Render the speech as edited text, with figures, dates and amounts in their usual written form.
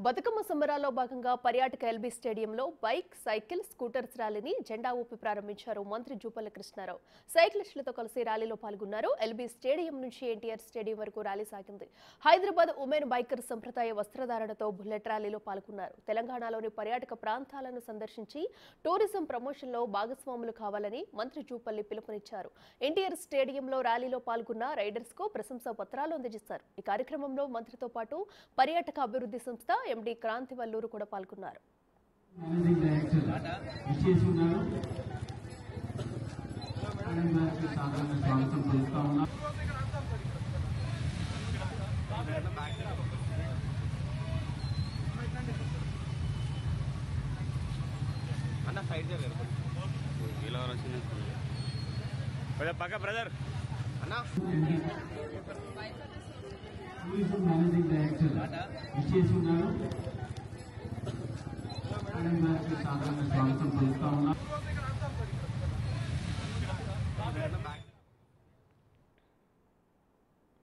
బతుకమ్మ సంబరాల్లో భాగంగా పర్యాటక ఎల్బీ స్టేడియంలో బైక్, సైకిల్, స్కూటర్స్ ర్యాలీని జెండా ఊపి ప్రారంభించారు మంత్రి జూపల్లి కృష్ణారావు. సైక్లిస్టులతో కలిసి ర్యాలీలో పాల్గొన్నారు. ఎల్బీ స్టేడియం నుంచి ఎన్టీఆర్ స్టేడియం వరకు ర్యాలీ సాగింది. హైదరాబాద్ ఉమెన్ బైకర్ సంప్రదాయ వస్త్రధారణతో బుల్లెట్ ర్యాలీలో పాల్గొన్నారు. తెలంగాణలోని పర్యాటక ప్రాంతాలను సందర్శించి టూరిజం ప్రమోషన్లో భాగస్వాములు కావాలని మంత్రి జూపల్లి పిలుపునిచ్చారు. ఎన్టీఆర్ స్టేడియంలో ర్యాలీలో పాల్గొన్న రైడర్స్ కు ప్రశంసా పత్రాలు అందజేశారు. ఈ కార్యక్రమంలో మంత్రితో పాటు పర్యాటక అభివృద్ధి సంస్థ ఎండి క్రాంతి వల్లూరు కూడా పాల్గొన్నారు. బ్రదర్ మేనేజింగ్ డైరెక్టర్ విచ్చేసి ఉన్నారు. సాధారణ స్వాగతం పలుకుతా ఉన్నారు.